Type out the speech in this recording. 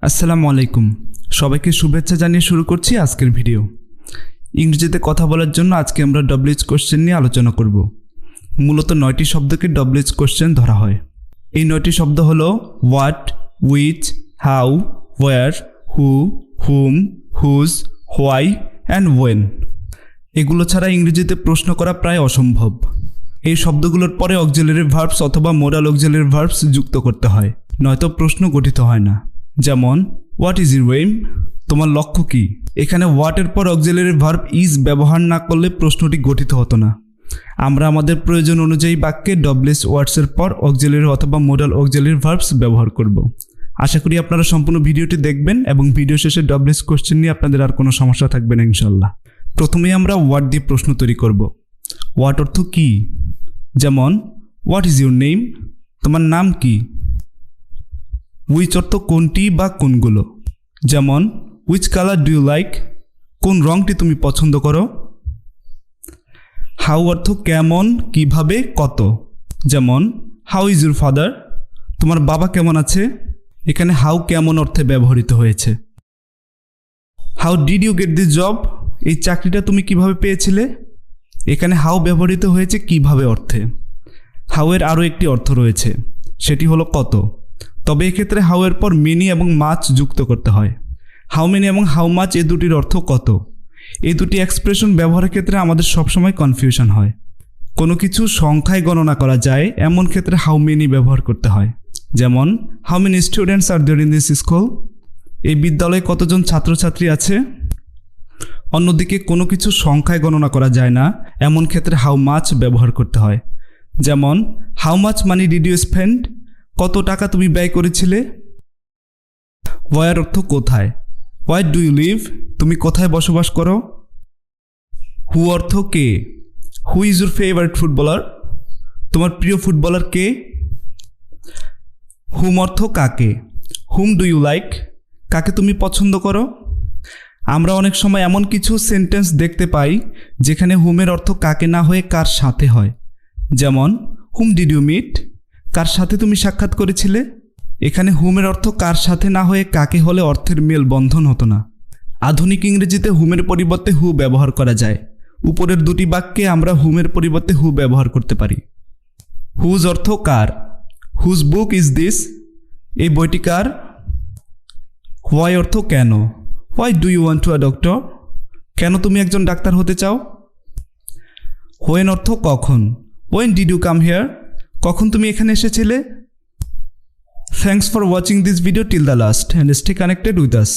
আসসালামু আলাইকুম, সবাইকে শুভেচ্ছা জানিয়ে শুরু করছি আজকের ভিডিও। ইংরেজিতে কথা বলার জন্য আজকে আমরা ডব্লিউএইচ কোশ্চেন নিয়ে আলোচনা করব। মূলত 9টি শব্দকে ডব্লিউএইচ কোশ্চেন ধরা হয়। এই 9টি শব্দ হলো what, which, how, where, who, whom, whose, why and when. এগুলো ছাড়া ইংরেজিতে প্রশ্ন করা প্রায় অসম্ভব। এই শব্দগুলোর পরে অক্সিলারি ভার্বস অথবা মোডাল অক্সিলারি ভার্বস যুক্ত করতে হয়, নয়তো প্রশ্ন গঠিত হয় না। যেমন হোয়াট ইজ ইউর এইম, তোমার লক্ষ্য কী। এখানে হোয়াটের পর অক্সিলারি ভার্ব ইজ ব্যবহার না করলে প্রশ্নটি গঠিত হতো না। আমরা আমাদের প্রয়োজন অনুযায়ী বাক্যে ডব্লিউএইচ ওয়ার্ডসের পর অক্সিলারি অথবা মোডাল অক্সিলারি ভার্বস ব্যবহার করব। আশা করি আপনারা সম্পূর্ণ ভিডিওটি দেখবেন এবং ভিডিও শেষে ডব্লিউএইচ কোশ্চেন নিয়ে আপনাদের আর কোনো সমস্যা থাকবে না ইনশাল্লাহ। প্রথমেই আমরা হোয়াট দিয়ে প্রশ্ন তৈরি করব। হোয়াট অর্থ কী, যেমন হোয়াট ইজ ইউর নেম, তোমার নাম কি। হুইচ অর্থ কোনটি বা কোনগুলো, যেমন which colour do you like, কোন রঙটি তুমি পছন্দ করো। হাউ অর্থ কেমন, কিভাবে, কত, যেমন হাউ ইজ ইউর ফাদার, তোমার বাবা কেমন আছে। এখানে হাউ কেমন অর্থে ব্যবহৃত হয়েছে। How did you get this job, এই চাকরিটা তুমি কিভাবে পেয়েছিলে। এখানে হাউ ব্যবহৃত হয়েছে কিভাবে অর্থে। হাউ এর আরও একটি অর্থ রয়েছে, সেটি হলো কত। তবে এক্ষেত্রে হাউ এর পর মেনি এবং মাচ যুক্ত করতে হয়। হাউ মেনি এবং হাউ মাচ এই দুটির অর্থ কত। এই দুটি এক্সপ্রেশন ব্যবহারের ক্ষেত্রে আমাদের সবসময় কনফিউশন হয়। কোনো কিছু সংখ্যায় গণনা করা যায় এমন ক্ষেত্রে হাউ মেনি ব্যবহার করতে হয়। যেমন how many students are there in this school, এই বিদ্যালয়ে কতজন ছাত্রছাত্রী আছে। অন্যদিকে কোনো কিছু সংখ্যায় গণনা করা যায় না এমন ক্ষেত্রে হাউ মাচ ব্যবহার করতে হয়। যেমন how much money did you spend, কত টাকা তুমি ব্যয় করেছিলে। হোয়ার অর্থ কোথায়, হোয়ার ডু ইউ লিভ, তুমি কোথায় বসবাস করো। হু অর্থ কে, who is your favourite footballer, তোমার প্রিয় ফুটবলার কে। হুম অর্থ কাকে, হুম ডু ইউ লাইক, কাকে তুমি পছন্দ করো। আমরা অনেক সময় এমন কিছু সেন্টেন্স দেখতে পাই যেখানে হুমের অর্থ কাকে না হয়ে কার সাথে হয়। যেমন হুম ডিড ইউ মিট, কার সাথে তুমি সাক্ষাৎ করেছিলে। এখানে হুমের অর্থ কার সাথে না হয়ে কাকে হলে অর্থের মেল বন্ধন হতো না। আধুনিক ইংরেজিতে হুমের পরিবর্তে হু ব্যবহার করা যায়। উপরের দুটি বাক্যে আমরা হুমের পরিবর্তে হু ব্যবহার করতে পারি। হুজ অর্থ কার, হুজ বুক ইজ দিস, এই বইটি কার। হোয়াই অর্থ কেন, why do you want to a doctor, কেন তুমি একজন ডাক্তার হতে চাও। হোয়েন অর্থ কখন, when did you come here, কখন তুমি এখানে এসেছিলে। Thanks for watching this video till the last and stay connected with us.